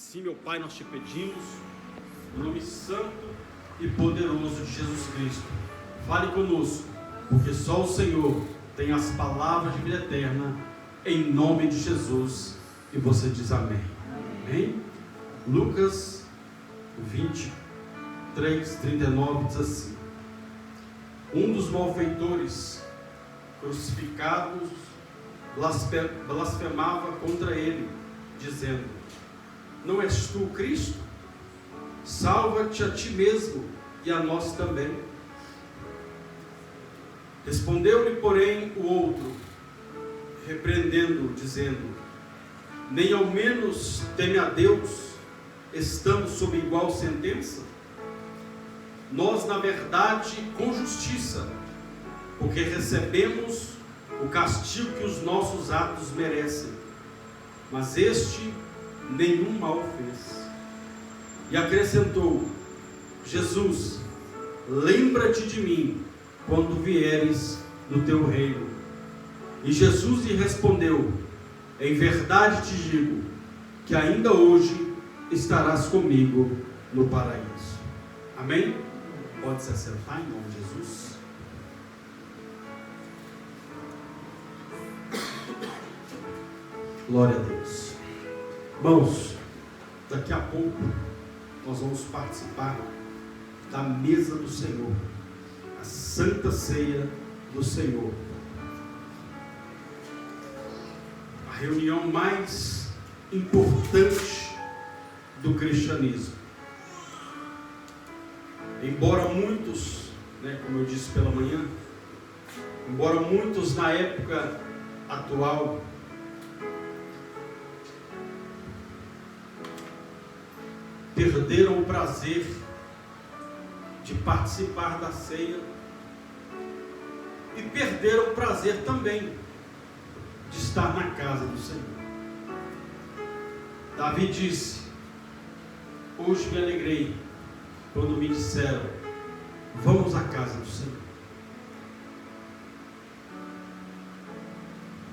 Assim, meu Pai, nós te pedimos, no nome santo e poderoso de Jesus Cristo, fale conosco, porque só o Senhor tem as palavras de vida eterna, em nome de Jesus. E você diz amém. Amém? Lucas 23, 39 diz assim: um dos malfeitores crucificados blasfemava contra ele, dizendo: não és tu o Cristo? Salva-te a ti mesmo e a nós também. Respondeu-lhe, porém, o outro, repreendendo-o, dizendo: nem ao menos teme a Deus, estando sob igual sentença? Nós, na verdade, com justiça, porque recebemos o castigo que os nossos atos merecem, mas este nenhum mal fez. E acrescentou: Jesus, lembra-te de mim quando vieres no teu reino. E Jesus lhe respondeu: em verdade te digo que ainda hoje estarás comigo no paraíso. Amém? Pode se assentar em nome de Jesus. Glória a Deus. Irmãos, daqui a pouco nós vamos participar da mesa do Senhor, a Santa Ceia do Senhor, a reunião mais importante do cristianismo. Embora muitos, como eu disse pela manhã, embora muitos na época atual perderam o prazer de participar da ceia e perderam o prazer também de estar na casa do Senhor. Davi disse: hoje me alegrei quando me disseram, vamos à casa do Senhor.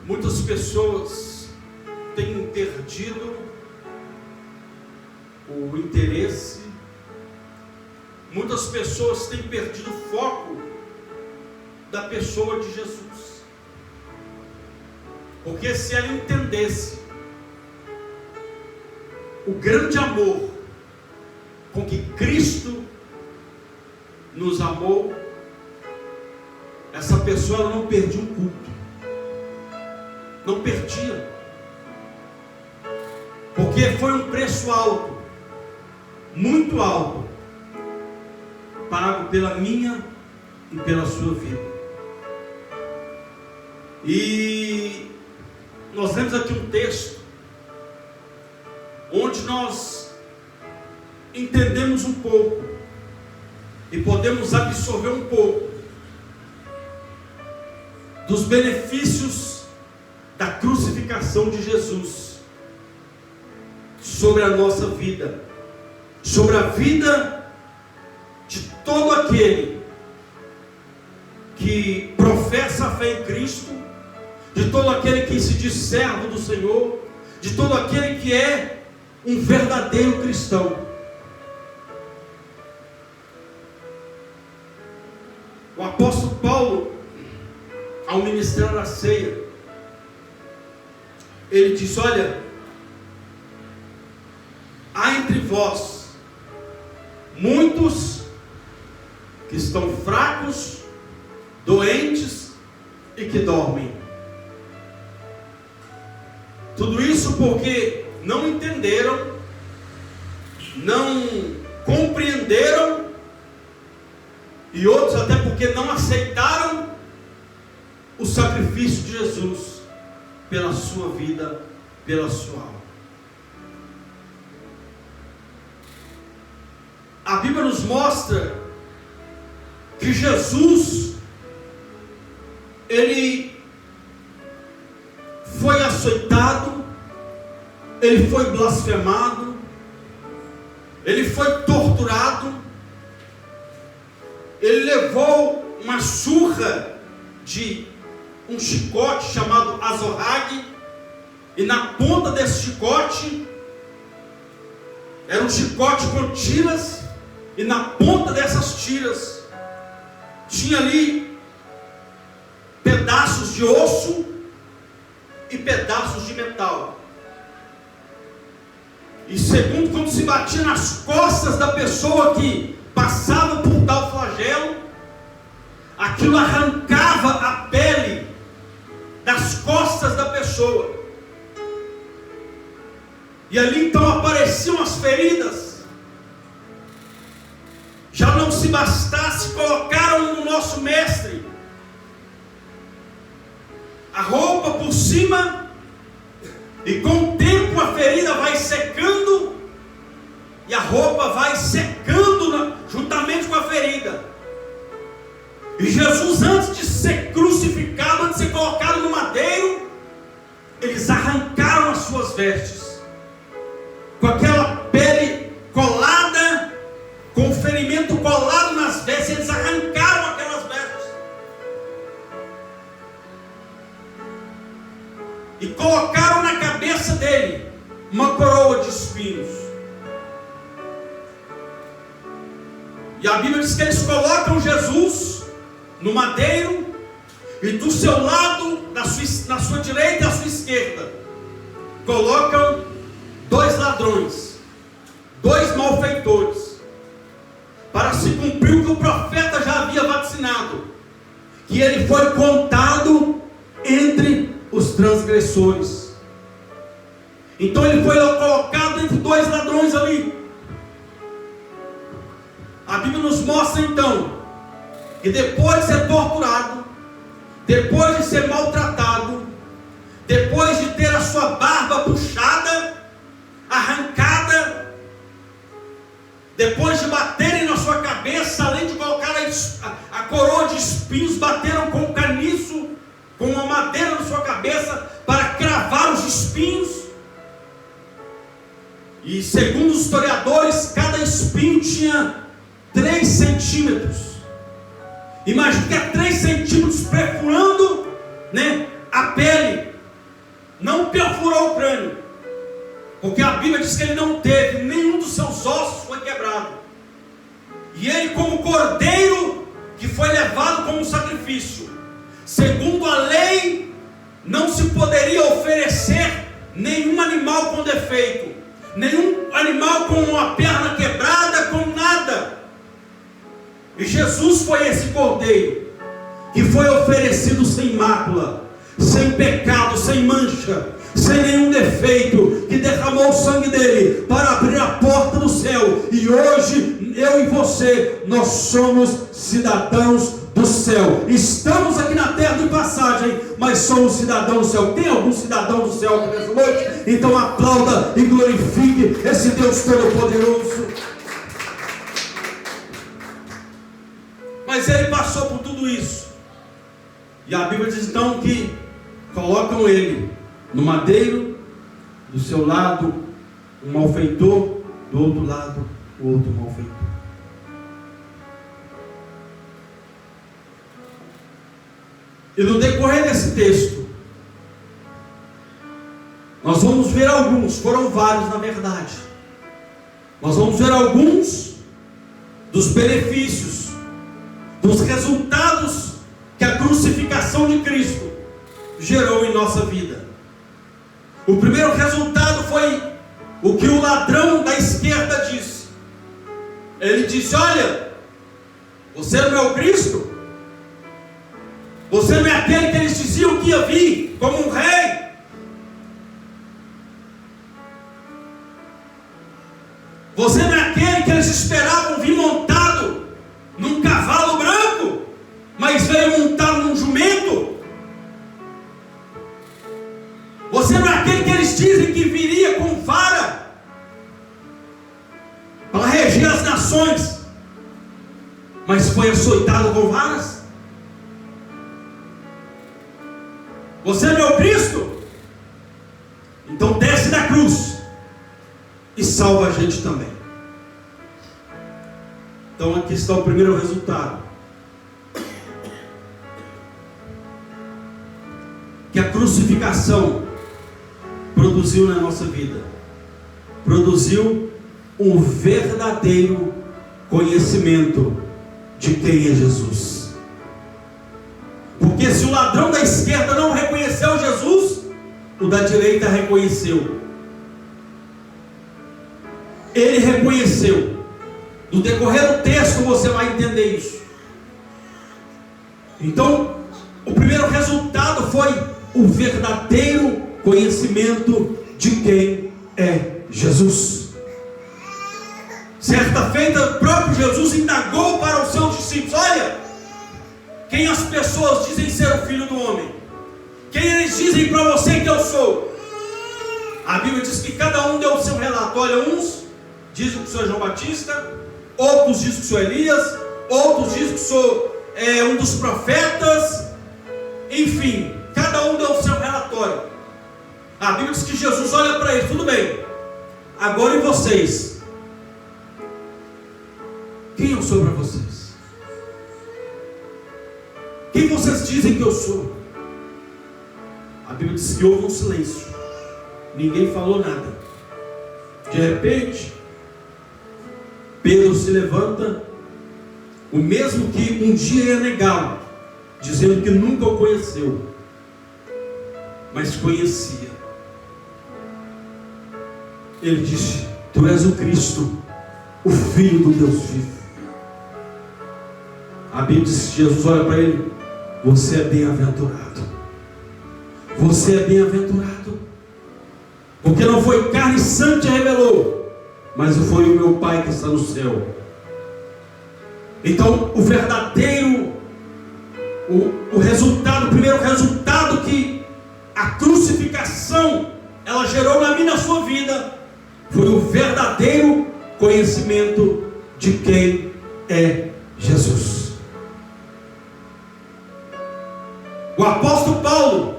Muitas pessoas têm perdido o interesse, muitas pessoas têm perdido o foco da pessoa de Jesus, porque se ela entendesse o grande amor com que Cristo nos amou, essa pessoa ela não perdia um culto, não perdia, porque foi um preço alto, muito alto, pago pela minha e pela sua vida. E nós vemos aqui um texto onde nós entendemos um pouco e podemos absorver um pouco dos benefícios da crucificação de Jesus sobre a nossa vida, sobre a vida de todo aquele que professa a fé em Cristo, de todo aquele que se diz servo do Senhor, de todo aquele que é um verdadeiro cristão. O apóstolo Paulo, ao ministrar a ceia, ele diz: olha, há entre vós muitos que estão fracos, doentes e que dormem. Tudo isso porque não entenderam, não compreenderam, e outros até porque não aceitaram o sacrifício de Jesus pela sua vida, pela sua alma. A Bíblia nos mostra que Jesus, ele foi açoitado, ele foi blasfemado, ele foi torturado, ele levou uma surra de um chicote chamado azorrague, e na ponta desse chicote Era um chicote com tiras, e na ponta dessas tiras tinha ali pedaços de osso e pedaços de metal. E segundo, quando se batia nas costas da pessoa que passava por tal flagelo, aquilo arrancava a pele das costas da pessoa. E ali então apareciam as feridas. Já não se bastasse, colocaram no nosso mestre a roupa por cima, e com o tempo a ferida vai secando, e a roupa vai secando juntamente com a ferida. E Jesus, antes de ser crucificado, antes de ser colocado no madeiro, eles arrancaram as suas vestes, com aquela pele colada, com o ferimento colado nas vestes. Eles arrancaram aquelas vestes e colocaram na cabeça dele uma coroa de espinhos. E a Bíblia diz que eles colocam Jesus no madeiro, e do seu lado, na sua direita e à sua esquerda, colocam 2 ladrões, 2 malfeitores, para se cumprir o que o profeta já havia vaticinado, que ele foi contado entre os transgressores. Então ele foi colocado entre 2 ladrões ali. A Bíblia nos mostra então que depois de ser torturado, depois de ser maltratado, depois de ter a sua barba puxada, arrancada, depois de baterem na sua cabeça, além de colocar a coroa de espinhos, bateram com caniço, com uma madeira na sua cabeça, para cravar os espinhos. E segundo os historiadores, cada espinho tinha 3 centímetros. Imagina que é 3 centímetros perfurando, a pele. Não perfurou o crânio, porque a Bíblia diz que ele não teve, nenhum dos seus ossos foi quebrado. E ele, como cordeiro que foi levado como sacrifício, segundo a lei, não se poderia oferecer nenhum animal com defeito, nenhum animal com uma perna quebrada, com nada. E Jesus foi esse cordeiro que foi oferecido sem mácula, sem pecado, sem mancha, sem nenhum defeito, que derramou o sangue dele para abrir a porta do céu. E hoje, eu e você, nós somos cidadãos do céu. Estamos aqui na terra de passagem, mas somos cidadãos do céu. Tem algum cidadão do céu aqui nessa noite? Então aplauda e glorifique esse Deus Todo-Poderoso. Mas ele passou por tudo isso. E a Bíblia diz então que colocam ele no madeiro, do seu lado um malfeitor, do outro lado o outro malfeitor. E no decorrer desse texto, nós vamos ver alguns, foram vários na verdade, nós vamos ver alguns dos benefícios, dos resultados que a crucificação de Cristo gerou em nossa vida. O primeiro resultado foi o que o ladrão da esquerda disse. Ele disse: olha, você não é o Cristo? Você não é aquele que eles diziam que ia vir como um rei? Você não é aquele que eles esperavam vir montado num cavalo branco, mas veio montado num jumento? Você não é aquele que eles dizem que viria com vara para reger as nações, mas foi açoitado com varas? Você não é o Cristo? Então desce da cruz e salva a gente também. Então aqui está o primeiro resultado que a crucificação produziu na nossa vida. Produziu um verdadeiro conhecimento de quem é Jesus. Porque se o ladrão da esquerda não reconheceu Jesus, o da direita reconheceu. Ele reconheceu. No decorrer do texto você vai entender isso. Então, o primeiro resultado foi o verdadeiro conhecimento de quem é Jesus. Certa feita, o próprio Jesus indagou para os seus discípulos: olha, quem as pessoas dizem ser o Filho do Homem? Quem eles dizem para você que eu sou? A Bíblia diz que cada um deu o seu relato. Olha, uns dizem que o senhor é João Batista, outros dizem que o senhor é Elias, outros dizem que o senhor é um dos profetas. Enfim, cada um deu o seu relatório. A Bíblia diz que Jesus olha para eles: tudo bem, agora e vocês? Quem eu sou para vocês? Quem vocês dizem que eu sou? A Bíblia diz que houve um silêncio. Ninguém falou nada. De repente, Pedro se levanta, o mesmo que um dia ia negá-lo, dizendo que nunca o conheceu, mas conhecia. Ele disse: tu és o Cristo, o Filho do Deus vivo. A Bíblia diz que Jesus olha para ele: você é bem-aventurado. Você é bem-aventurado, porque não foi carne e sangue que te revelou, mas foi o meu Pai que está no céu. Então, o verdadeiro, o resultado, o primeiro resultado que a crucificação ela gerou na minha e na sua vida, foi o verdadeiro conhecimento de quem é Jesus. O apóstolo Paulo,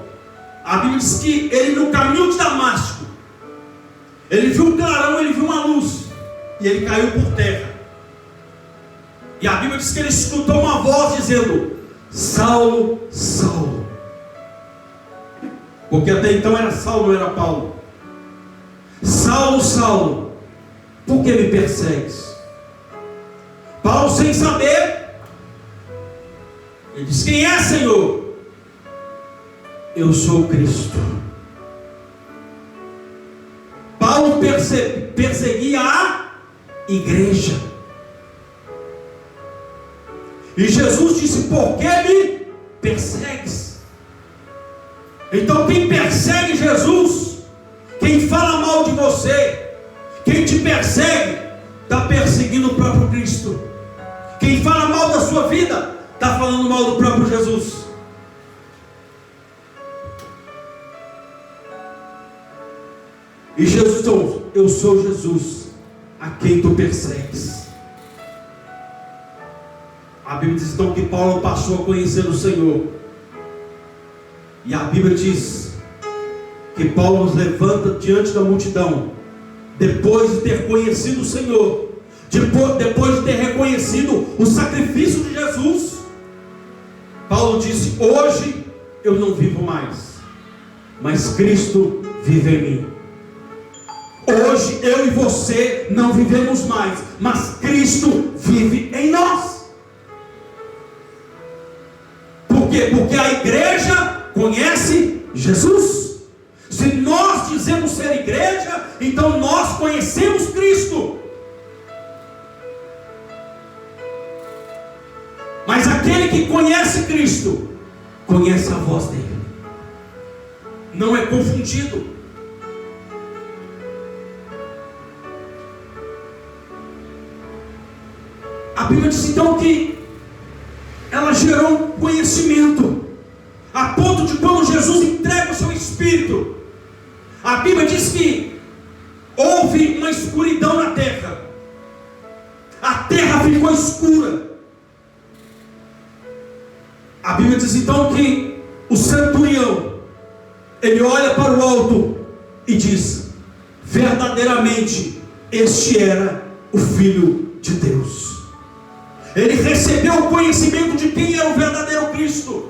a Bíblia diz que ele, no caminho de Damasco, ele viu um clarão, ele viu uma luz, e ele caiu por terra. E a Bíblia diz que ele escutou uma voz dizendo: Saulo, Saulo. Porque até então era Saulo, não era Paulo. Saulo, Saulo, por que me persegues? Paulo, sem saber, ele diz: quem é, Senhor? Eu sou Cristo. Paulo perseguia a igreja. E Jesus disse: por que me persegues? Então quem persegue Jesus, quem fala mal de você, quem te persegue, está perseguindo o próprio Cristo. Quem fala mal da sua vida, está falando mal do próprio Jesus. E Jesus, então, eu sou Jesus, a quem tu persegues. A Bíblia diz então que Paulo passou a conhecer o Senhor. E a Bíblia diz que Paulo nos levanta diante da multidão, depois de ter conhecido o Senhor, depois de ter reconhecido o sacrifício de Jesus. Paulo disse: hoje eu não vivo mais, mas Cristo vive em mim. Hoje eu e você não vivemos mais, mas Cristo vive em nós. Por quê? Porque a igreja conhece Jesus. Se nós dizemos ser igreja, então nós conhecemos Cristo. Mas aquele que conhece Cristo, conhece a voz dele, não é confundido. A Bíblia diz então que ela gerou um conhecimento, a ponto de quando Jesus entrega o seu Espírito, a Bíblia diz que houve uma escuridão na terra, a terra ficou escura. A Bíblia diz então que o centurião, ele olha para o alto e diz: verdadeiramente este era o Filho de Deus. Ele recebeu o conhecimento de quem era o verdadeiro Cristo.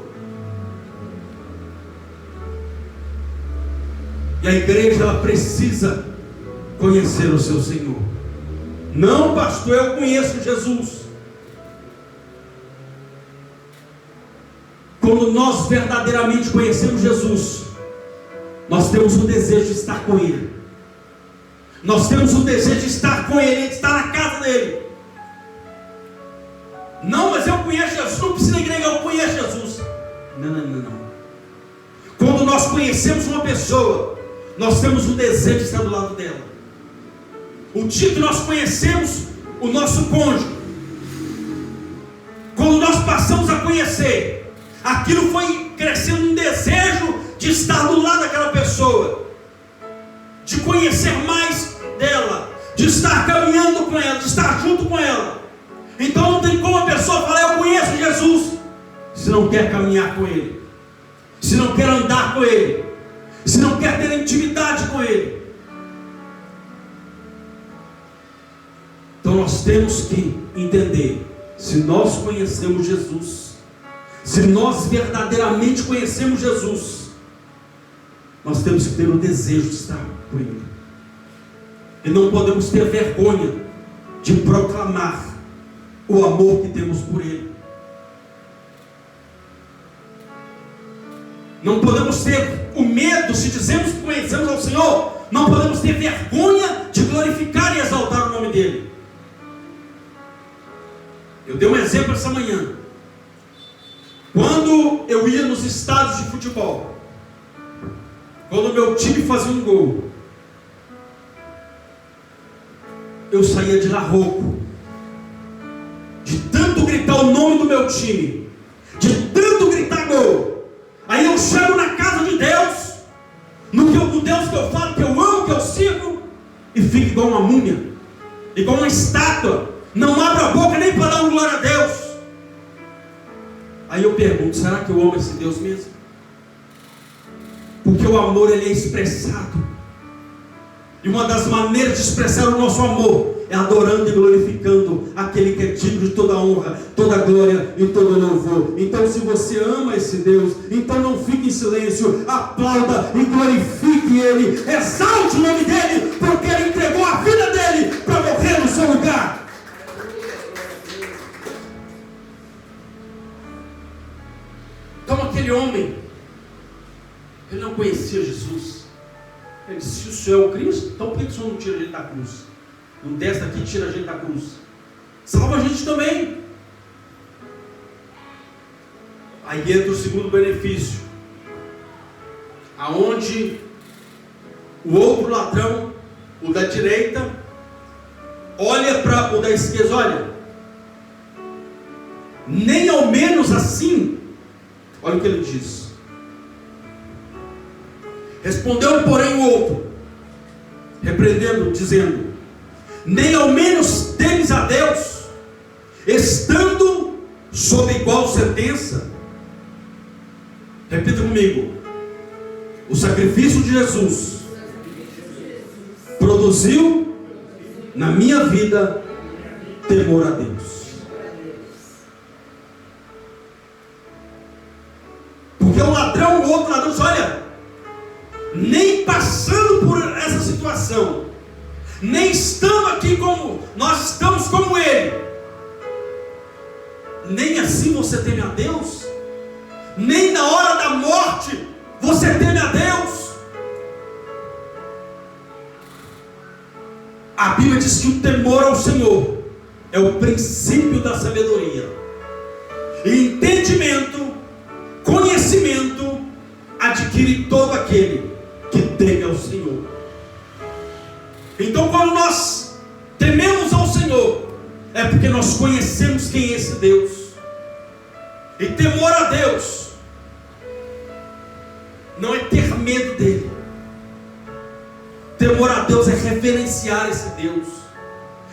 E a igreja, ela precisa conhecer o seu Senhor. Não, pastor, eu conheço Jesus. Quando nós verdadeiramente conhecemos Jesus, nós temos o desejo de estar com Ele. Nós temos o desejo de estar com Ele, de estar na casa dEle. Não, mas eu conheço Jesus, não precisa da igreja, eu conheço Jesus. Não. Quando nós conhecemos uma pessoa, nós temos o desejo de estar do lado dela. O dia que nós conhecemos o nosso cônjuge, quando nós passamos a conhecer, aquilo foi crescendo um desejo de estar do lado daquela pessoa, de conhecer mais dela, de estar caminhando com ela, de estar junto com ela. Então não tem como a pessoa falar, eu conheço Jesus, se não quer caminhar com Ele, se não quer andar com Ele, se não quer ter intimidade com Ele. Então nós temos que entender, se nós conhecemos Jesus, se nós verdadeiramente conhecemos Jesus, nós temos que ter o desejo de estar com Ele. E não podemos ter vergonha de proclamar o amor que temos por Ele. Não podemos ter o medo, se dizemos que conhecemos ao Senhor, não podemos ter vergonha de glorificar e exaltar o nome dEle. Eu dei um exemplo essa manhã. Quando eu ia nos estádios de futebol, quando o meu time fazia um gol, eu saía de lá rouco, de tanto gritar o nome do meu time, de tanto gritar gol. Aí eu chego na casa de Deus, no Deus que eu falo, que eu amo, que eu sigo, e fico igual uma múmia, igual uma estátua, não abro a boca nem para dar uma glória a Deus. Aí eu pergunto, será que eu amo esse Deus mesmo? Porque o amor, ele é expressado, e uma das maneiras de expressar o nosso amor é adorando e glorificando aquele que é digno de toda honra, toda glória e todo louvor. Então, se você ama esse Deus, então não fique em silêncio, aplauda e glorifique Ele, exalte o nome dEle, porque Ele entregou a vida dEle para morrer no seu lugar. Então aquele homem, ele não conhecia Jesus. Ele disse, se o Senhor é o Cristo, então por que o Senhor não tira a gente da cruz? Não desce daqui e tira a gente da cruz. Salva a gente também. Aí entra o segundo benefício, aonde o outro ladrão, o da direita, olha para o da esquerda, olha, nem ao menos assim. Olha o que ele diz. Respondeu, porém, o outro, repreendendo, dizendo, nem ao menos temes a Deus, estando sob igual sentença. Repita comigo. O sacrifício de Jesus produziu na minha vida temor a Deus. Porque o ladrão, o outro ladrão, olha, nem passando por essa situação, nem estando aqui como nós estamos como ele, nem assim você teme a Deus, nem na hora da morte você teme a Deus. A Bíblia diz que o temor ao Senhor é o princípio da sabedoria, e entendimento, conhecimento adquire todo aquele que teme ao Senhor. Então, quando nós tememos ao Senhor, é porque nós conhecemos quem é esse Deus. E temor a Deus não é ter medo dele. Temor a Deus é reverenciar esse Deus,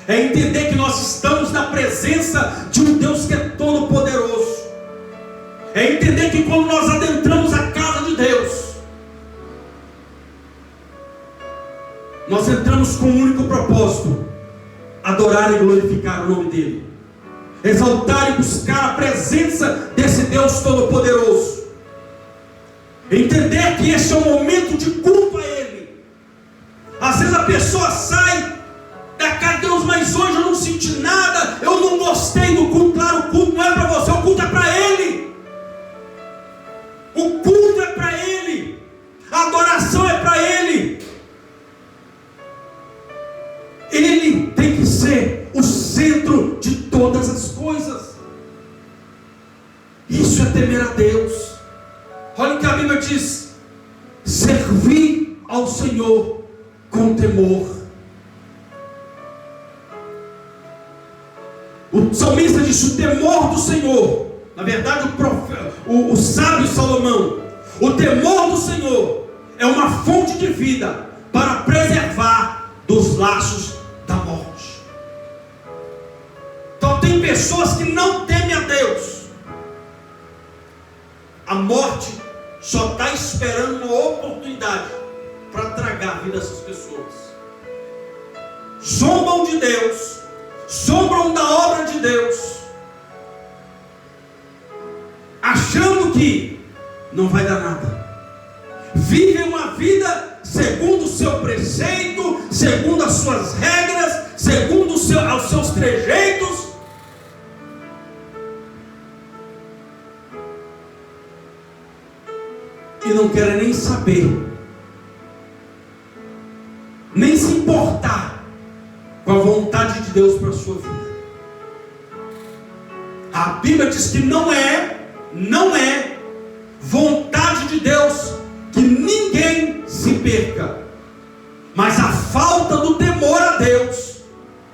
é entender que nós estamos na presença de um Deus que é todo poderoso, é entender que quando nós adentramos a casa de Deus, nós entramos com um único propósito: adorar e glorificar o nome dele, exaltar e buscar a presença desse Deus todo-poderoso, entender que esse é um momento de culto a Ele. Às vezes a pessoa sai da casa de Deus, mas mas hoje eu não senti nada, eu não gostei do culto. Claro, o culto não é para você, o culto é para Ele. O culto é para Ele, a adoração é para Ele. Ele tem que ser o centro de todas as coisas. Isso é temer a Deus. Olha o que a Bíblia diz: servir ao Senhor com temor. O salmista disse: o temor do Senhor. Na verdade, o sábio Salomão: o temor do Senhor é uma fonte de vida para preservar dos laços da morte. Então tem pessoas que não temem a Deus. A morte só está esperando uma oportunidade para tragar a vida dessas pessoas. Zombam de Deus, zombam da obra de Deus, achando que não vai dar nada. Vivem uma vida segundo o seu preceito, segundo as suas regras, segundo os seus trejeitos. E não querem nem saber, nem se importar com a vontade de Deus para a sua vida. A Bíblia diz que não é vontade de Deus que ninguém se perca, mas a falta do temor a Deus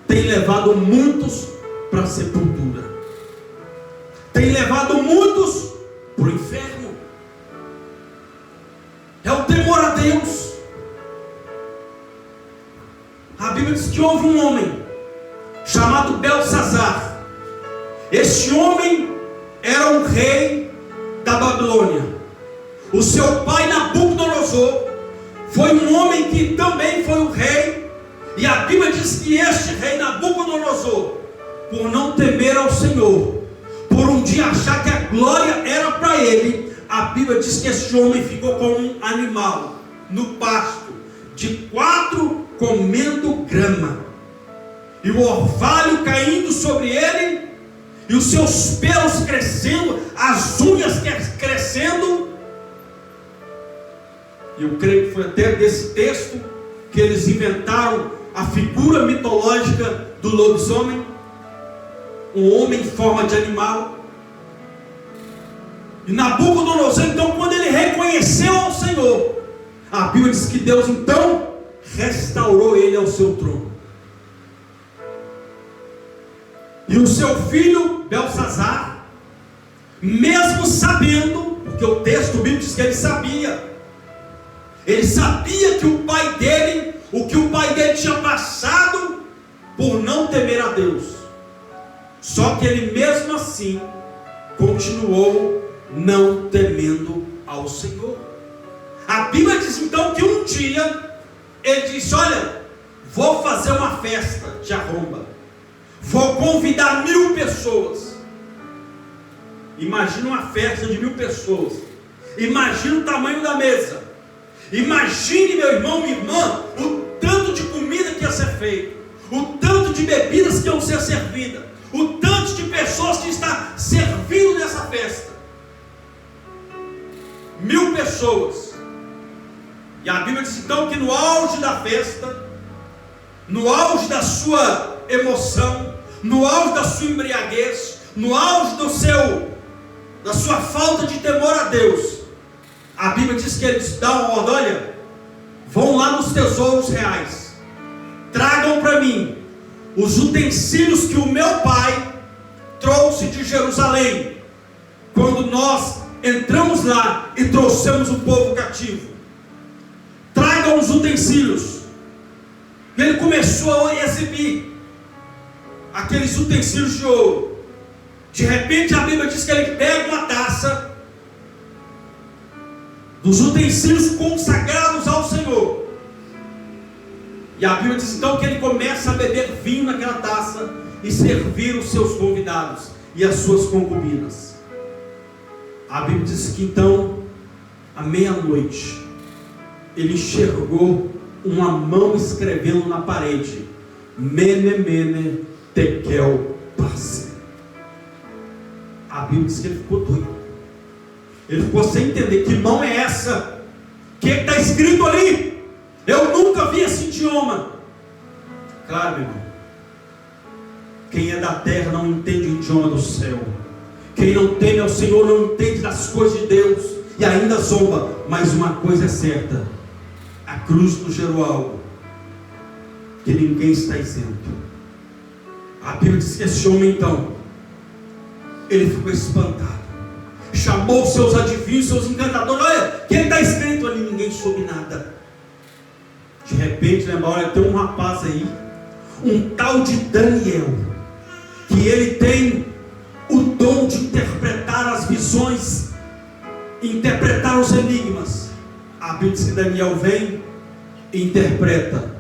tem levado muitos para a sepultura, tem levado muitos para o inferno. É o temor a Deus. A Bíblia diz que houve um homem chamado Belsazar. Este homem era um rei da Babilônia. O seu pai Nabucodonosor foi um homem que também foi um rei. E a Bíblia diz que este rei Nabucodonosor, por não temer ao Senhor, por um dia achar que a glória era para ele, a Bíblia diz que este homem ficou como um animal no pasto, de 4 comendo grama, e o orvalho caindo sobre ele, e os seus pelos crescendo, as unhas crescendo. E eu creio que foi até desse texto que eles inventaram a figura mitológica do lobisomem, um homem em forma de animal. E Nabucodonosor, então, quando ele reconheceu ao Senhor, a Bíblia diz que Deus então restaurou ele ao seu trono. E o seu filho Belsazar, mesmo sabendo, porque o texto bíblico diz que ele sabia que o pai dele, o que o pai dele tinha passado por não temer a Deus, só que ele mesmo assim continuou não temendo ao Senhor. A Bíblia diz então que um dia ele disse: olha, vou fazer uma festa de arromba, vou convidar 1000 pessoas. Imagina uma festa de 1000 pessoas, imagina o tamanho da mesa, imagine, meu irmão, minha irmã, o tanto de comida que ia ser feito, o tanto de bebidas que iam ser servidas, o tanto de pessoas que está servindo nessa festa. 1000 pessoas. E a Bíblia diz então que no auge da festa, no auge da sua emoção, no auge da sua embriaguez, no auge da sua falta de temor a Deus, a Bíblia diz que eles dão uma ordem: olha, vão lá nos tesouros reais, tragam para mim os utensílios que o meu pai trouxe de Jerusalém, quando nós entramos lá e trouxemos o povo cativo. Tragam os utensílios. E ele começou a exibir aqueles utensílios de ouro. De repente a Bíblia diz que ele pega uma taça dos utensílios consagrados ao Senhor, e a Bíblia diz então que ele começa a beber vinho naquela taça e servir os seus convidados e as suas concubinas. A Bíblia diz que então, à meia-noite, ele enxergou uma mão escrevendo na parede: Mene, mene, tekel, parse. A Bíblia diz que ele ficou doido. Ele ficou sem entender que mão é essa. O que está escrito ali? Eu nunca vi esse idioma. Claro, meu irmão. Quem é da terra não entende o idioma do céu. Quem não teme ao Senhor não entende das coisas de Deus e ainda zomba. Mas uma coisa é certa: a cruz nos gerou algo que ninguém está isento. A Bíblia diz que esse homem então, ele ficou espantado, chamou seus adivinhos, seus encantadores. Olha, o que está escrito ali? Ninguém soube nada. De repente, lembra, olha, tem um rapaz aí, um tal de Daniel, que ele tem o dom de interpretar as visões, interpretar os enigmas. A Bíblia diz que Daniel vem e interpreta: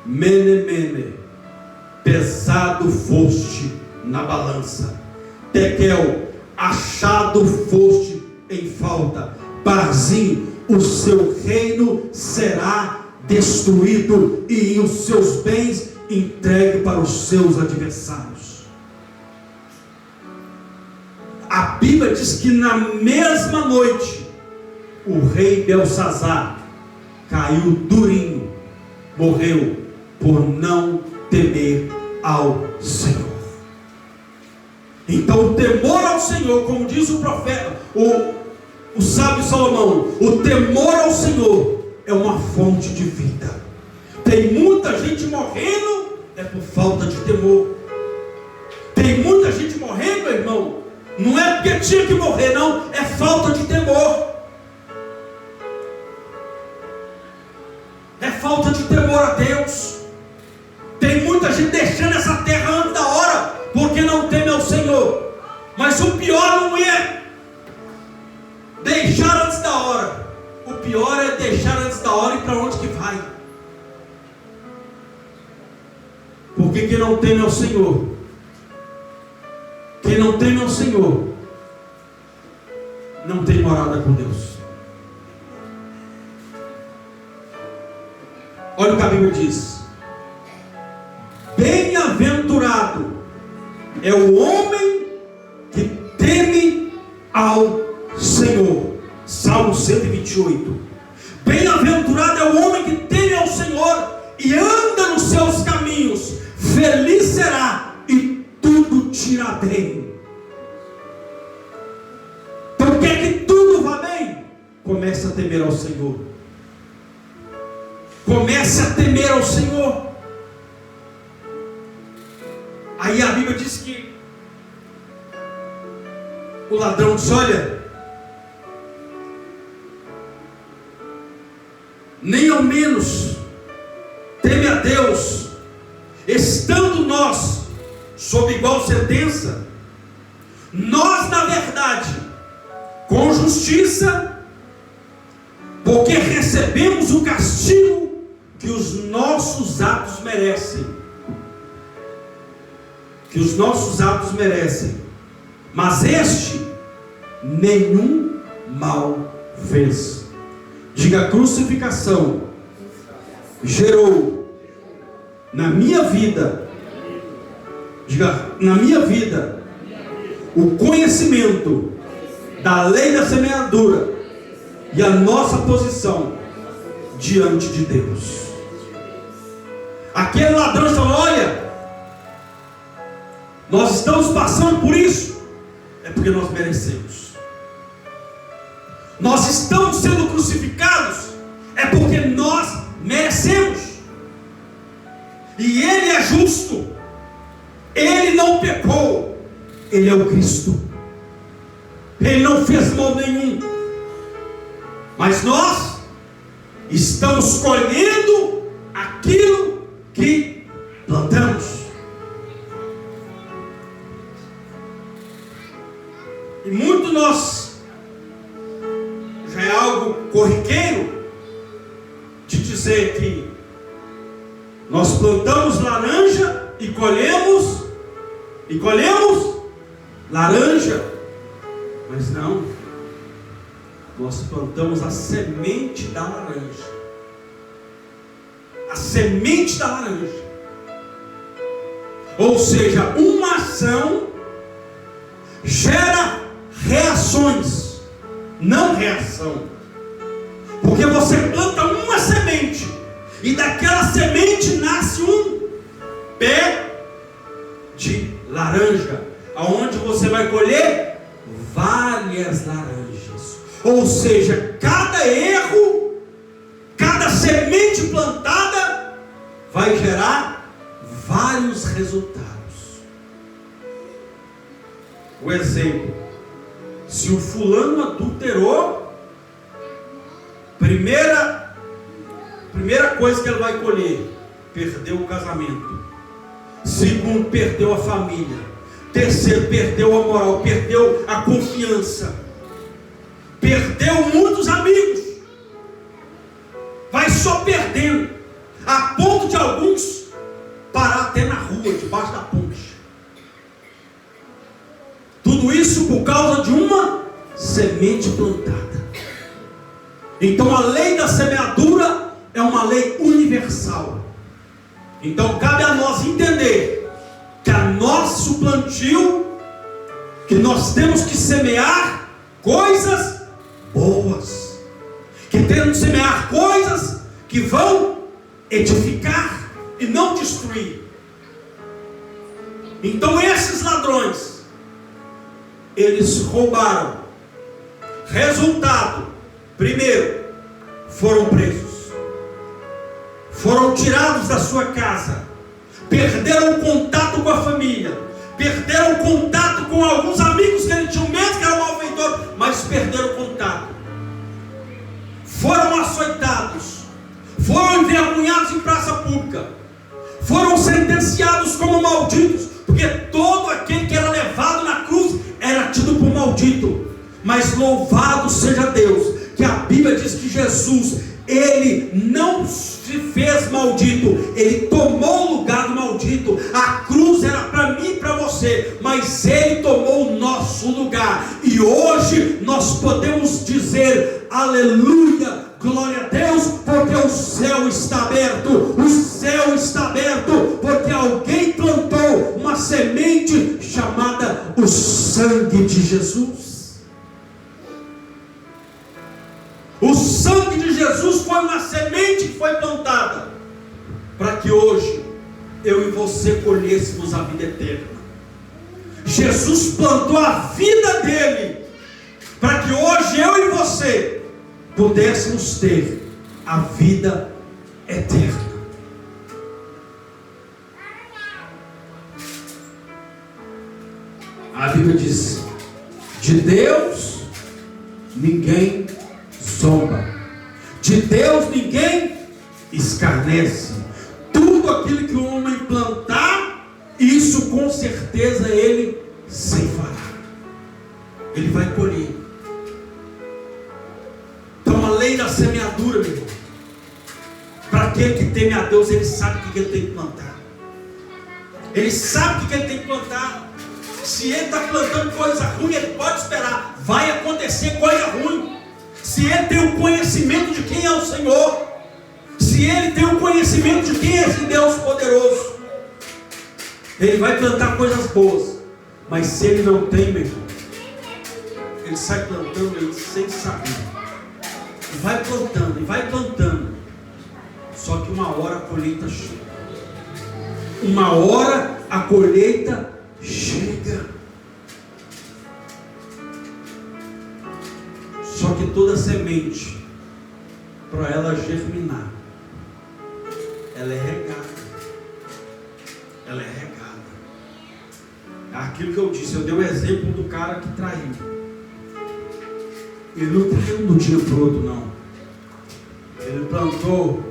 mene, mene, pesado foste na balança, tekel, achado foste em falta, Parzim, o seu reino será destruído e os seus bens entregue para os seus adversários. A Bíblia diz que na mesma noite o rei Belsazar caiu durinho, morreu por não temer ao Senhor. Então o temor ao Senhor, como diz o profeta, o sábio Salomão, o temor ao Senhor é uma fonte de vida. Tem muita gente morrendo é por falta de temor. Tem muita gente morrendo, meu irmão, não é porque tinha que morrer, não, é falta de temor. É falta de temor a Deus. Tem muita gente deixando essa terra antes da hora, porque não teme ao Senhor. Mas o pior não é deixar antes da hora. O pior é deixar antes da hora e para onde que vai. Porque quem não teme ao Senhor, quem não teme ao Senhor, não tem morada com Deus. Olha o que a Bíblia diz: bem-aventurado é o homem que teme ao Senhor. Salmo 128. Bem-aventurado é o homem que teme ao Senhor e anda nos seus caminhos. Feliz será e tudo te irá bem. Então quer que tudo vá bem? Comece a temer ao Senhor. Comece a temer ao Senhor. Aí a Bíblia diz que o ladrão diz: olha, nem ao menos teme a Deus, estando nós sob igual sentença. Nós, na verdade, com justiça, porque recebemos o castigo que os nossos atos merecem. Que os nossos atos merecem. Mas este nenhum mal fez. Diga: a crucificação gerou na minha vida, diga, na minha vida, o conhecimento da lei da semeadura e a nossa posição diante de Deus. Aquele ladrão falou: olha, nós estamos passando por isso, é porque nós merecemos. Nós estamos sendo crucificados, é porque nós merecemos. E Ele é justo, Ele não pecou, Ele é o Cristo, Ele não fez mal nenhum. Mas nós estamos colhendo aquilo que plantamos. E muito nós, já é algo corriqueiro de dizer que nós plantamos laranja e colhemos laranja. Mas não, nós plantamos a semente da laranja. A semente da laranja. Ou seja, uma ação gera reações, não reação. Porque você planta uma semente, e daquela semente nasce um pé de laranja, aonde você vai colher várias laranjas. Ou seja, cada erro, cada semente plantada vai gerar vários resultados. O exemplo: se o fulano adulterou, primeira coisa que ele vai colher: perdeu o casamento. Segundo, perdeu a família. Terceiro, perdeu a moral, perdeu a confiança, perdeu muitos amigos. Vai só perdendo, a ponto de alguns parar até na rua, debaixo da ponte. Tudo isso por causa de uma semente plantada. Então a lei da semeadura é uma lei universal. Então cabe a nós entender que a nosso plantio, que nós temos que semear coisas boas, que temos que semear coisas que vão edificar e não destruir. Então esses ladrões, eles roubaram. Resultado: primeiro, foram presos, foram tirados da sua casa, perderam o contato com a família, perderam o contato com alguns amigos que ele tinha medo que eram malfeitores, mas perderam o contato. Foram açoitados, foram envergonhados em praça pública, foram sentenciados como malditos, porque todo aquele que era levado na cruz era tido por maldito. Mas louvado seja Deus, que a Bíblia diz que Jesus, ele não se fez maldito, ele tomou o lugar do maldito. A cruz era para mim e para você, mas ele tomou o nosso lugar. E hoje nós podemos dizer aleluia, glória a Deus, porque o céu está aberto. O céu está aberto porque alguém plantou uma semente chamada o sangue de Jesus. O sangue de Jesus foi uma semente que foi plantada para que hoje eu e você colhêssemos a vida eterna. Jesus plantou a vida dele para que hoje eu e você pudéssemos ter a vida eterna. A Bíblia diz: de Deus ninguém zomba, de Deus ninguém escarnece. Tudo aquilo que o homem plantar, isso com certeza ele ceifará, ele vai colher. Então a lei da semeadura, meu irmão, para aquele que teme a Deus, ele sabe o que ele tem que plantar, ele sabe o que ele tem que plantar. Se ele está plantando coisa ruim, ele pode esperar, vai acontecer coisa ruim. Se ele tem o conhecimento de quem é o Senhor, se ele tem o conhecimento de quem é esse Deus poderoso, ele vai plantar coisas boas. Mas se ele não tem, meu irmão, ele sai plantando ele sem saber, e vai plantando, e vai plantando. Só que uma hora a colheita chega, uma hora a colheita chega. Só que toda semente, para ela germinar, ela é regada. Ela é regada. Aquilo que eu disse, eu dei o exemplo do cara que traiu. Ele não traiu de um dia para o outro, não. Ele plantou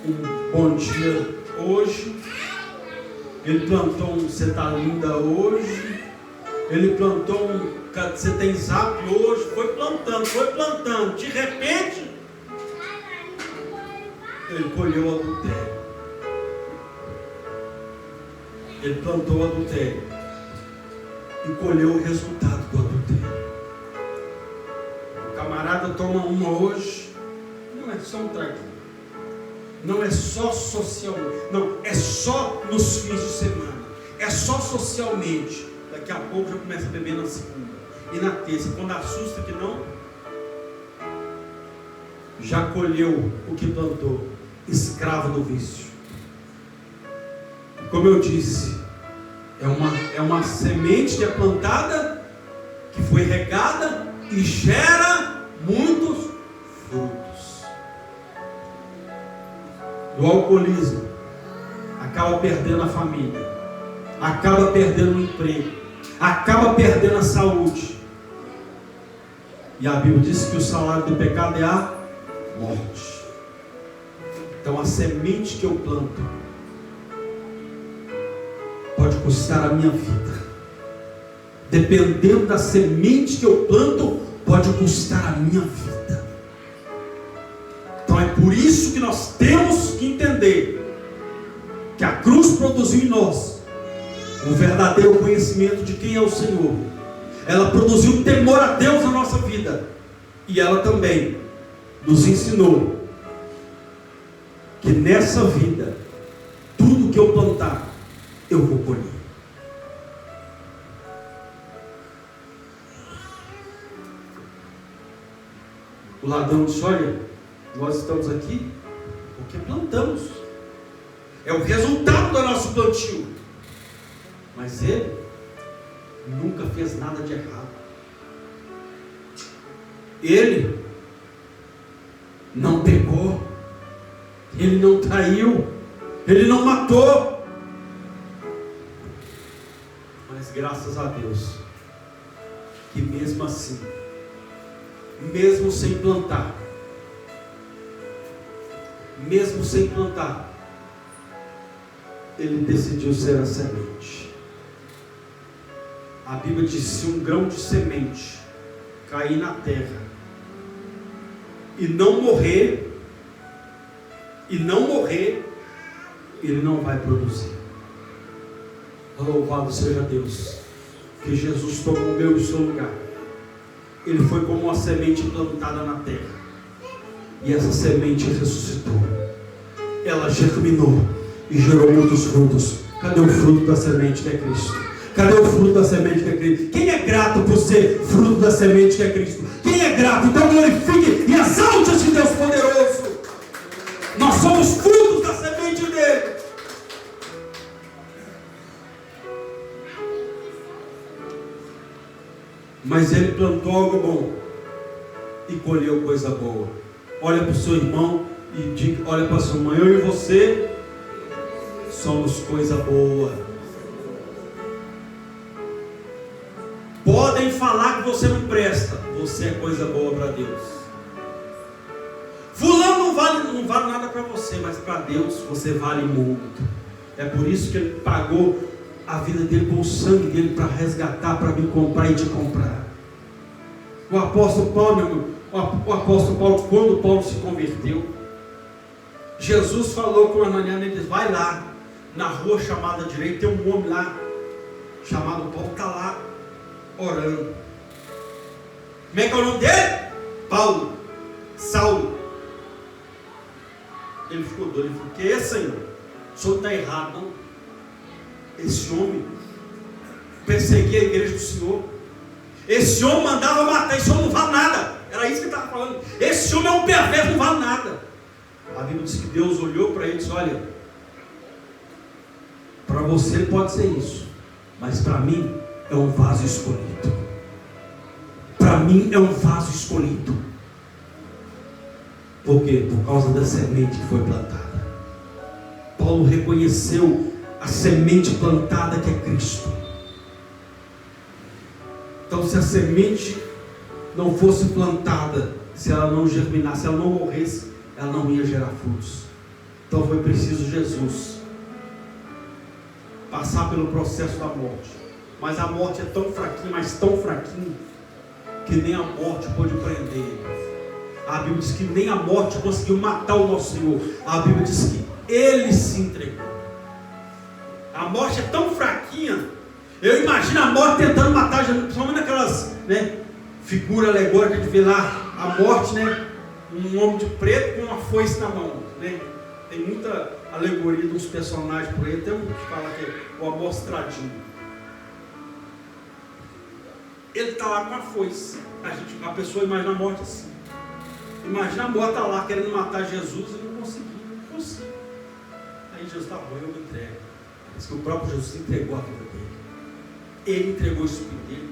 um bom dia hoje, ele plantou um você tá linda hoje, ele plantou um você tem zap hoje, foi plantando, de repente ele colheu o adultério. Ele plantou o adultério e colheu o resultado do adultério. O camarada toma uma hoje, não é só um traguinho. não é só socialmente, não, é só nos fins de semana, é só socialmente. Daqui a pouco já começa a beber na segunda e na terça. Quando assusta que não, já colheu o que plantou, escravo do vício. Como eu disse, é uma semente que é plantada, que foi regada e gera muitos frutos. Do alcoolismo, acaba perdendo a família, acaba perdendo o emprego, acaba perdendo a saúde. E a Bíblia diz que o salário do pecado é a morte. Então a semente que eu planto pode custar a minha vida. Dependendo da semente que eu planto, pode custar a minha vida. Então é por isso que nós temos que entender que a cruz produziu em nós um verdadeiro conhecimento de quem é o Senhor. Ela produziu um temor a Deus na nossa vida. E ela também nos ensinou que nessa vida, tudo que eu plantar, eu vou colher. O ladrão disse: olha, nós estamos aqui porque plantamos. É o resultado do nosso plantio. Mas ele nunca fez nada de errado. Ele não pecou. Ele não traiu. Ele não matou. Mas graças a Deus, que mesmo assim, mesmo sem plantar, ele decidiu ser a semente. A Bíblia diz: se um grão de semente cair na terra e não morrer, ele não vai produzir. Louvado seja Deus, que Jesus tomou o meu e o seu lugar. Ele foi como uma semente plantada na terra, e essa semente ressuscitou. Ela germinou e gerou muitos frutos. Cadê o fruto da semente que é Cristo? Cadê o fruto da semente que é Cristo? Quem é grato por ser fruto da semente que é Cristo? Quem é grato? Então glorifique e exalte esse Deus poderoso. Nós somos frutos da semente dele. Mas ele plantou algo bom e colheu coisa boa. Olha para o seu irmão e diga, olha para a sua mãe: eu e você somos coisa boa. Podem falar que você não presta, você é coisa boa para Deus. Fulano não vale nada para você, mas para Deus você vale muito. É por isso que ele pagou a vida dele com o sangue dele, para resgatar, para me comprar e te comprar. O apóstolo Paulo, quando Paulo se converteu, Jesus falou com Ananias, ele disse: vai lá na rua chamada direita, tem um homem lá chamado Paulo, está lá orando. Como é que é o nome dele? Paulo. Saulo. Ele ficou doido. Ele falou: que é, Senhor? O senhor está errado, não? Esse homem perseguia a igreja do Senhor. Esse homem mandava matar. Esse homem não vale nada. Era isso que ele estava falando. Esse homem é um perverso, não vale nada. A Bíblia diz que Deus olhou para ele e disse: olha, para você pode ser isso, mas para mim é um vaso escolhido. Para mim é um vaso escolhido. Por quê? Por causa da semente que foi plantada. Paulo reconheceu a semente plantada que é Cristo. Então, se a semente não fosse plantada, se ela não germinasse, se ela não morresse, ela não ia gerar frutos. Então foi preciso Jesus passar pelo processo da morte. Mas a morte é tão fraquinha, mas tão fraquinha, que nem a morte pôde prender ele. A Bíblia diz que nem a morte conseguiu matar o nosso Senhor. A Bíblia diz que ele se entregou. A morte é tão fraquinha. Eu imagino a morte tentando matar Jesus, principalmente naquelas, figura alegórica de ver lá a morte, um homem de preto com uma foice na mão, Tem muita alegoria dos personagens por aí, até um que fala que é o amostradinho. Ele está lá com a foice. A pessoa imagina a morte assim. Imagina a morte está lá querendo matar Jesus e não conseguiu. Não consigo. Aí Jesus está bom, eu me entrego. Diz que o próprio Jesus entregou a vida dele. Ele entregou o espírito dele.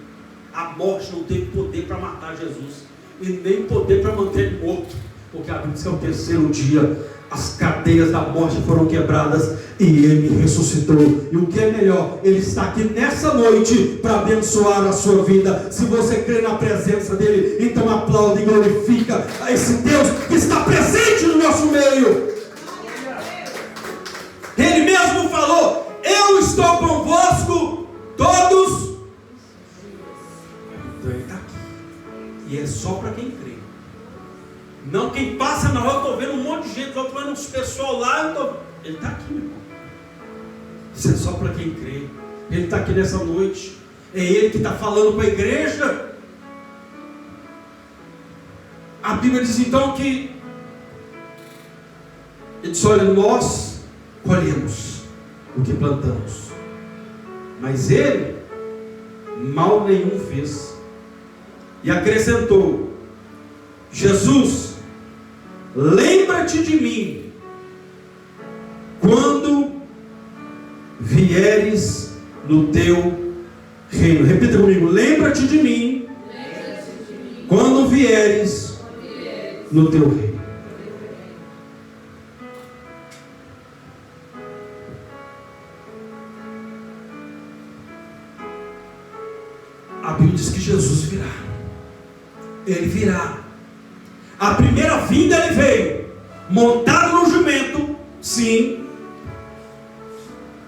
A morte não teve poder para matar Jesus. E nem poder para manter ele morto. Porque a Bíblia diz que ao terceiro dia as cadeias da morte foram quebradas e ele ressuscitou. E o que é melhor, ele está aqui nessa noite para abençoar a sua vida. Se você crê na presença dele, então aplaude e glorifica a esse Deus que está presente no nosso meio. Ele mesmo falou: eu estou convosco todos. Então ele está aqui. E é só para quem crê. Não quem passa na rua. Eu estou vendo um monte de gente, estou vendo uns pessoal lá. Ele está aqui, meu irmão. Isso é só para quem crê. Ele está aqui nessa noite. É ele que está falando com a igreja. A Bíblia diz então que ele diz: olha, nós colhemos o que plantamos, mas ele mal nenhum fez. E acrescentou: Jesus, lembra-te de mim quando vieres no teu reino. Repita comigo: lembra-te de mim quando vieres no teu reino. A Bíblia diz que Jesus virá. Ele virá. A primeira vinda ele veio montado no jumento, sim.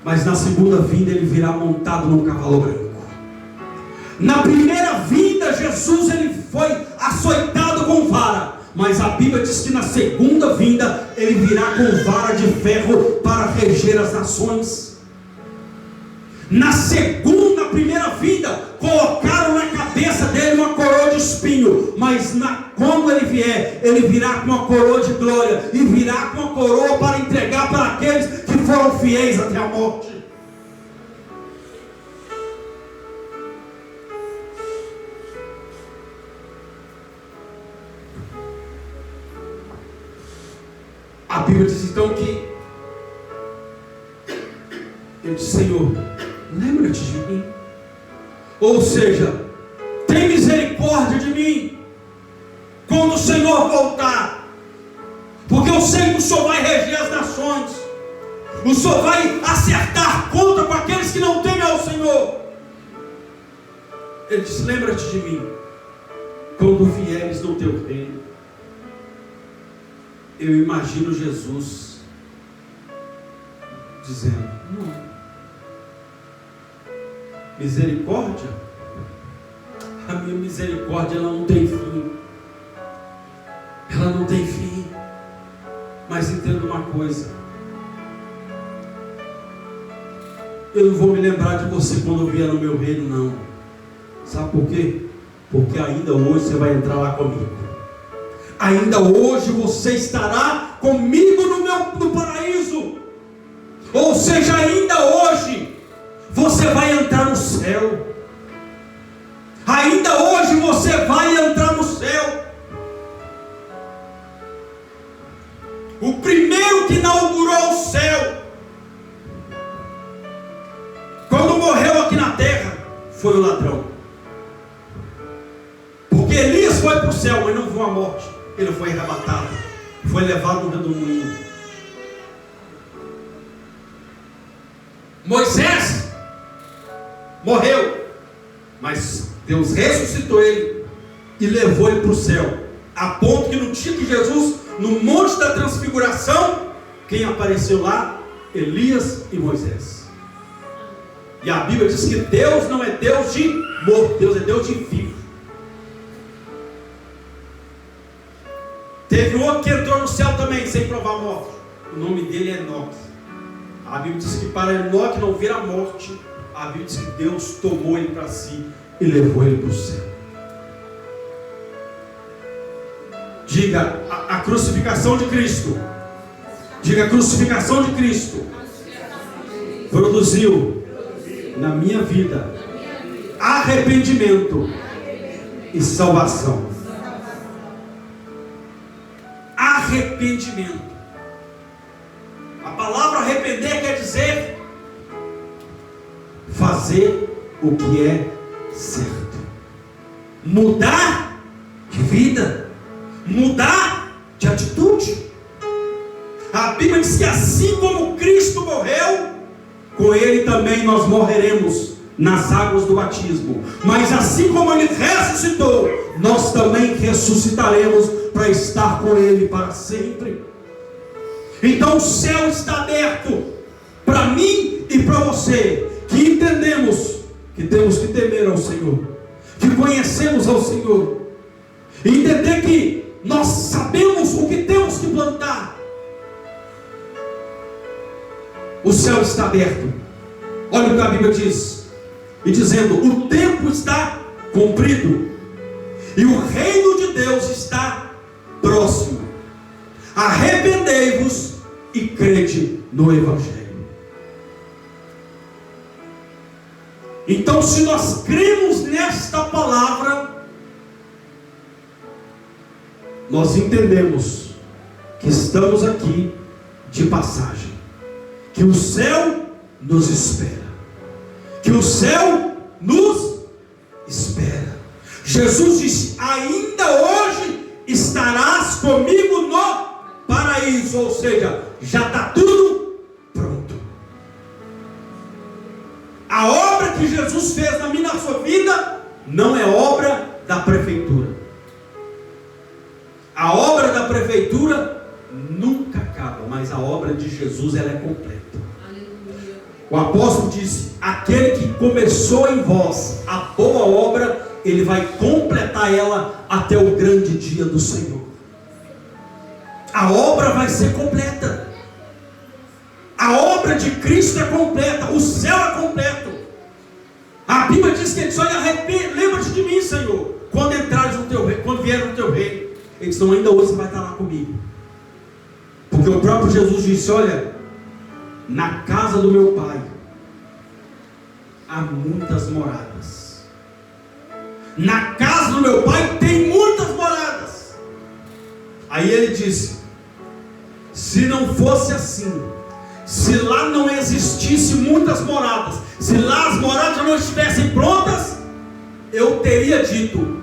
Mas na segunda vinda ele virá montado num cavalo branco. Na primeira vinda Jesus ele foi açoitado com vara. Mas a Bíblia diz que na segunda vinda ele virá com vara de ferro para reger as nações. Na primeira vinda, colocaram na cabeça dele uma coroa de espinho, mas quando ele vier, ele virá com uma coroa de glória, e virá com uma coroa para entregar para aqueles que foram fiéis até a morte. A Bíblia diz então que ele disse: Senhor, lembra-te de mim. Ou seja, tem misericórdia de mim quando o Senhor voltar, porque eu sei que o Senhor vai reger as nações, o Senhor vai acertar conta com aqueles que não temem ao Senhor. Ele diz: lembra-te de mim quando vieres no teu reino. Eu imagino Jesus dizendo: não. Misericórdia? A minha misericórdia, ela não tem fim. Ela não tem fim. Mas entenda uma coisa: eu não vou me lembrar de você quando eu vier no meu reino, não. Sabe por quê? Porque ainda hoje você vai entrar lá comigo. Ainda hoje você estará comigo no paraíso. Ou seja, ainda hoje você vai entrar no céu. Ainda hoje você vai entrar no céu. O primeiro que inaugurou o céu, quando morreu aqui na terra, foi o ladrão. Porque Elias foi para o céu, mas não viu a morte. Ele foi arrebatado, foi levado no redemoinho. Moisés morreu, mas Deus ressuscitou ele e levou ele para o céu, a ponto que no dia de Jesus, no monte da transfiguração, quem apareceu lá? Elias e Moisés. E a Bíblia diz que Deus não é Deus de morto, Deus é Deus de vivo. Teve outro que entrou no céu também, sem provar a morte. O nome dele é Enoque. A Bíblia diz que para Enoque não ver a morte, a Bíblia diz que Deus tomou ele para si e levou ele para o céu. Diga: a crucificação de Cristo Diga: a crucificação de Cristo produziu na minha vida arrependimento e salvação. Arrependimento. A palavra arrepender quer dizer fazer o que é certo, mudar de vida, mudar de atitude. A Bíblia diz que assim como Cristo morreu, com Ele também nós morreremos nas águas do batismo. Mas assim como Ele ressuscitou, nós também ressuscitaremos para estar com Ele para sempre. Então o céu está aberto para mim e para você, que entendemos que temos que temer ao Senhor, que conhecemos ao Senhor, e entender que nós sabemos o que temos que plantar. O céu está aberto. Olha o que a Bíblia diz, e dizendo: o tempo está cumprido e o reino de Deus está próximo. Arrependei-vos e crede no Evangelho. Então, se nós cremos nesta palavra, nós entendemos que estamos aqui de passagem, que o céu nos espera, que o céu nos espera. Jesus disse: ainda hoje estarás comigo no paraíso. Ou seja, já está tudo pronto. A obra que Jesus fez na minha e na sua vida não é obra da prefeitura. A obra da prefeitura nunca acaba, mas a obra de Jesus, ela é completa. Aleluia. O apóstolo disse: aquele que começou em vós a boa obra, ele vai completar ela até o grande dia do Senhor. A obra vai ser completa. A obra de Cristo é completa. O céu é completo. A Bíblia diz que ele disse: olha, lembra-te de mim, Senhor, quando entrares no teu reino, quando vier no teu reino. Ele disse: não, ainda hoje você vai estar lá comigo. Porque o próprio Jesus disse: olha, na casa do meu Pai há muitas moradas. Na casa do meu Pai tem muitas moradas. Aí ele disse: se não fosse assim, se lá não existisse muitas moradas, se lá as moradas não estivessem prontas, eu teria dito: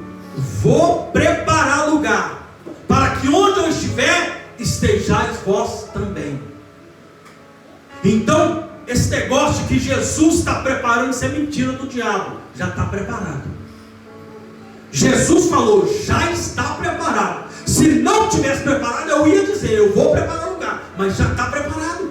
vou preparar lugar, para que onde eu estiver, estejais vós também. Então, esse negócio de que Jesus está preparando, isso é mentira do diabo. Já está preparado. Jesus falou: já está preparado. Se não tivesse preparado, eu ia dizer: eu vou preparar lugar, mas já está preparado.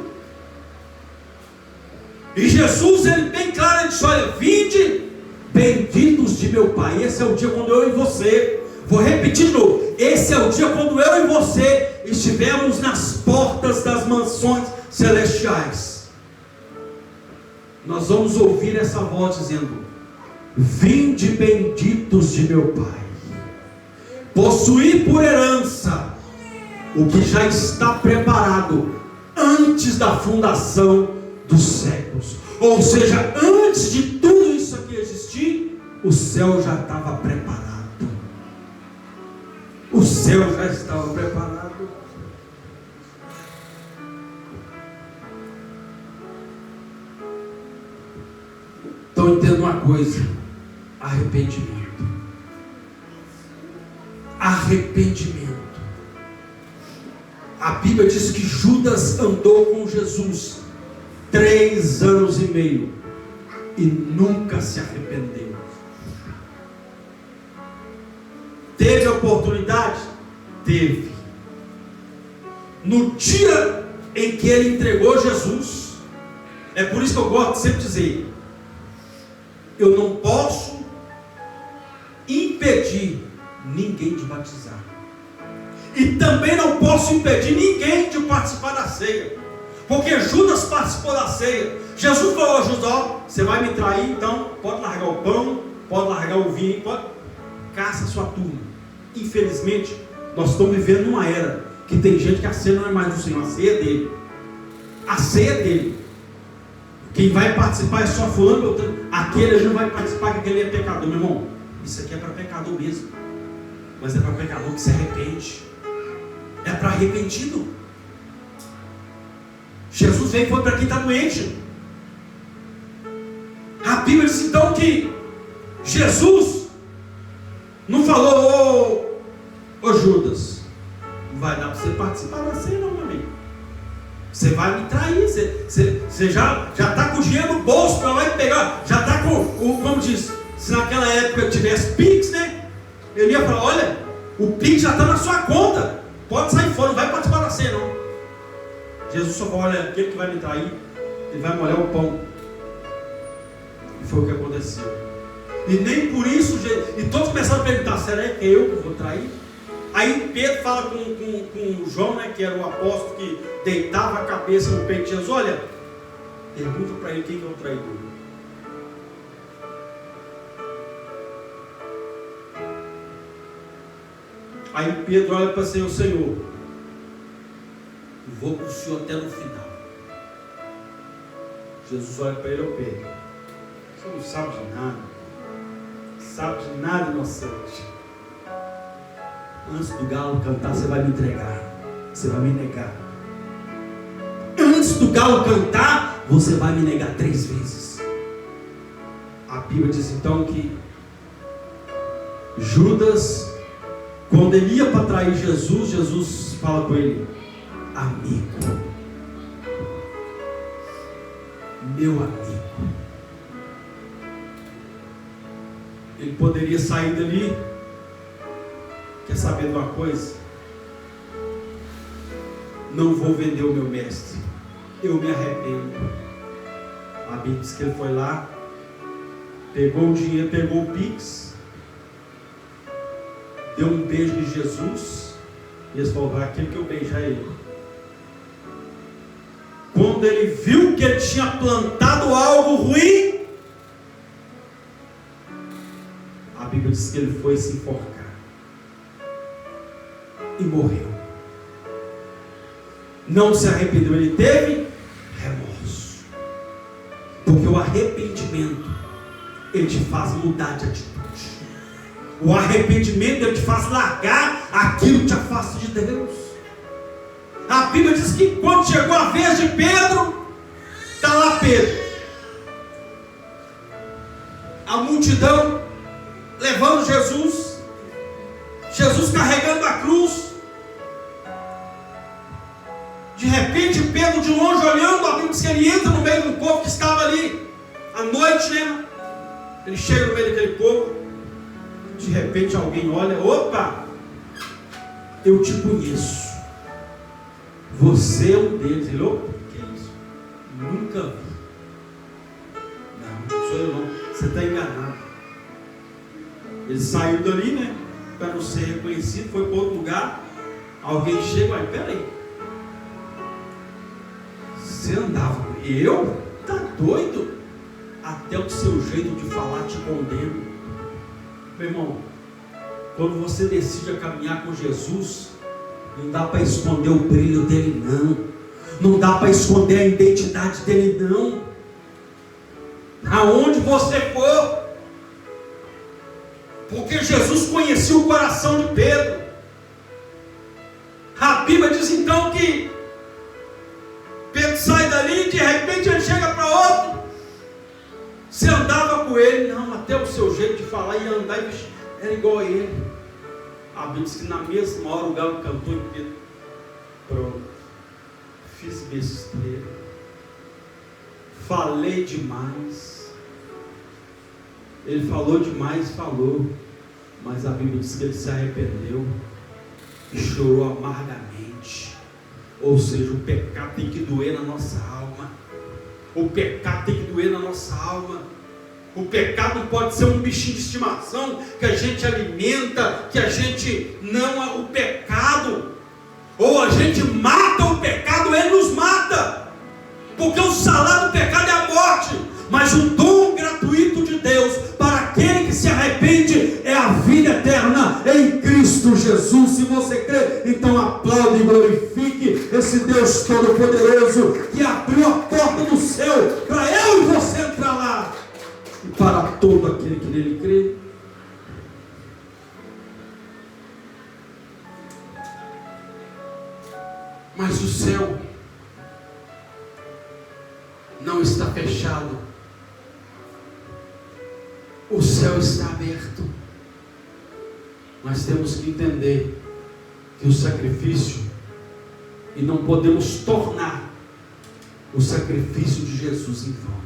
E Jesus, ele bem claro, ele disse: olha, vinde benditos de meu Pai. Esse é o dia quando eu e você, vou repetir de novo, esse é o dia quando eu e você estivermos nas portas das mansões celestiais. Nós vamos ouvir essa voz dizendo: vinde benditos de meu Pai, possuir por herança o que já está preparado antes da fundação dos séculos. Ou seja, antes de tudo isso aqui existir, o céu já estava preparado. O céu já estava preparado. Então entenda uma coisa: arrependimento. Arrependimento. A Bíblia diz que Judas andou com Jesus 3 anos e meio e nunca se arrependeu. Teve a oportunidade? Teve. No dia em que ele entregou Jesus, é por isso que eu gosto de sempre dizer: eu não posso impedir ninguém de batizar, e também não posso impedir ninguém de participar da ceia, porque Judas participou da ceia. Jesus falou a Judas: ó, você vai me trair, então pode largar o pão, pode largar o vinho, pode, caça a sua turma. Infelizmente, nós estamos vivendo numa era que tem gente que a ceia não é mais do Senhor, a ceia é dele. a ceia dele. Quem vai participar é só fulano, aquele não vai participar, que aquele é pecador. Meu irmão, isso aqui é para pecador mesmo, mas é para pecador que se arrepende, é para arrependido. Jesus veio e foi para quem está doente. A Bíblia diz então que Jesus não falou: ô Judas, não vai dar para você participar da ceia não, meu amigo. Você vai me trair, você já está com o dinheiro no bolso para lá e pegar, já está com como diz, se naquela época tivesse Pix, né? Ele ia falar: olha, o Pix já está na sua conta, pode sair fora, não vai participar da ceia não. Jesus só falou: olha, aquele que vai me trair, ele vai molhar o pão. E foi o que aconteceu. E nem por isso, e todos começaram a perguntar: será que é eu que vou trair? Aí Pedro fala com João, né, que era o apóstolo que deitava a cabeça no peito de Jesus: olha, pergunta para ele quem que é o traidor. Aí Pedro olha para o Senhor: Senhor, vou com o Senhor até no final. Jesus olha para ele: ô Pedro, você não sabe de nada, inocente. Antes do galo cantar, você vai me entregar, você vai me negar. Antes do galo cantar, você vai me negar 3 vezes. A Bíblia diz então que Judas, quando ele ia para trair Jesus, Jesus fala com ele: amigo, meu amigo. Ele poderia sair dali: quer saber de uma coisa? Não vou vender o meu mestre, eu me arrependo. A Bíblia diz que ele foi lá, pegou o dinheiro, pegou o Pix, deu um beijo em Jesus, e eles falaram: aquele que eu beijar ele. Quando ele viu que ele tinha plantado algo ruim, a Bíblia diz que ele foi se enforcar e morreu. Não se arrependeu, ele teve remorso, porque o arrependimento ele te faz mudar de atitude. O arrependimento ele te faz largar aquilo que te afasta de Deus. A Bíblia diz que quando chegou a vez de Pedro, está lá Pedro, a multidão levando Jesus, Jesus carregando a cruz. De repente Pedro, de longe olhando, a Bíblia diz que ele entra no meio do povo que estava ali à noite, né? Ele chega no meio daquele povo. De repente alguém olha: opa, eu te conheço, você é um deles. Ele: opa, que é isso? Nunca vi. Não sou eu não, você está enganado. Ele saiu dali, né, para não ser reconhecido, foi para outro lugar. Alguém chega: mas peraí, você andava com eu? Tá doido? Até o seu jeito de falar te condena. Meu irmão, quando você decide caminhar com Jesus, não dá para esconder o brilho dele não dá para esconder a identidade dele não. Aonde você for, porque Jesus conhecia o coração de Pedro. A Bíblia diz então que Pedro sai dali e de repente ele chega para outro. Você andava com ele? Não, até o seu jeito de falar e andar era igual a ele. A Bíblia diz que na mesma hora o galo cantou e Pedro: pronto, fiz besteira, falei demais. Ele falou demais, mas a Bíblia diz que ele se arrependeu e chorou amargamente. Ou seja, o pecado tem que doer na nossa alma. O pecado tem que doer na nossa alma. O pecado não pode ser um bichinho de estimação que a gente alimenta, que a gente não. O pecado, ou a gente mata o pecado, ele nos mata, porque o salário do pecado é a morte, mas o dom gratuito de Deus para aquele que se arrepende é a vida eterna em Cristo Jesus. Se você crê, então aplaude e glorifique esse Deus Todo-Poderoso que para todo aquele que nele crê. Mas o céu não está fechado, o céu está aberto. Nós temos que entender que o sacrifício, e não podemos tornar o sacrifício de Jesus em vão.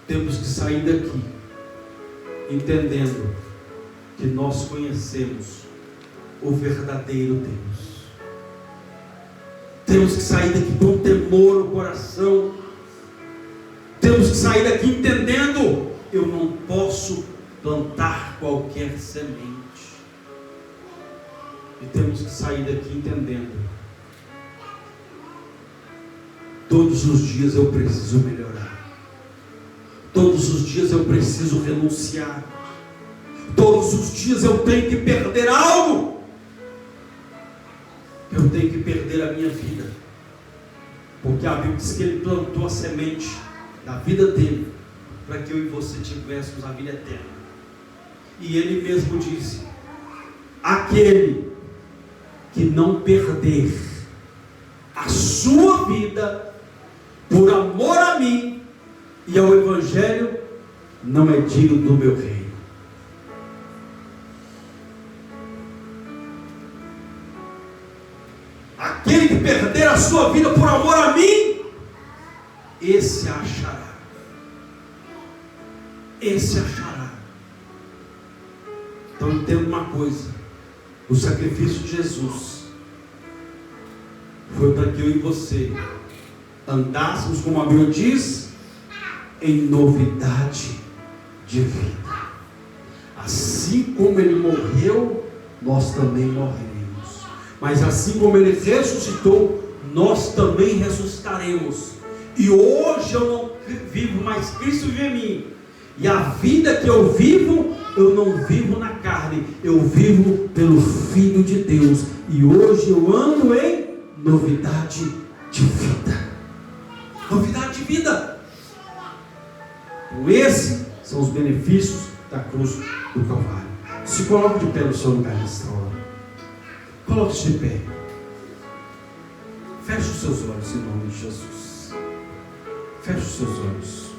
Temos que sair daqui entendendo que nós conhecemos o verdadeiro Deus. Temos que sair daqui com temor no coração. Temos que sair daqui entendendo: eu não posso plantar qualquer semente. E temos que sair daqui entendendo: todos os dias eu preciso melhorar. Todos os dias eu preciso renunciar. Todos os dias eu tenho que perder algo. Eu tenho que perder a minha vida, porque a Bíblia diz que Ele plantou a semente da vida dele, para que eu e você tivéssemos a vida eterna. E Ele mesmo disse: aquele que não perder a sua vida por amor a mim e ao Evangelho, não é digno do meu reino. Aquele que perder a sua vida por amor a mim, esse a achará. Esse achará. Então entenda uma coisa: o sacrifício de Jesus foi para que eu e você andássemos, como a Bíblia diz, em novidade de vida. Assim como Ele morreu, nós também morreremos. Mas assim como Ele ressuscitou, nós também ressuscitaremos. E hoje eu não vivo mais, Cristo vive em mim. E a vida que eu vivo, eu não vivo na carne, eu vivo pelo Filho de Deus. E hoje eu ando em novidade de vida. Novidade de vida. Então esses são os benefícios da cruz do Calvário. Se coloque de pé no seu lugar nesta hora. Coloque-se de pé. Feche os seus olhos em nome de Jesus. Feche os seus olhos.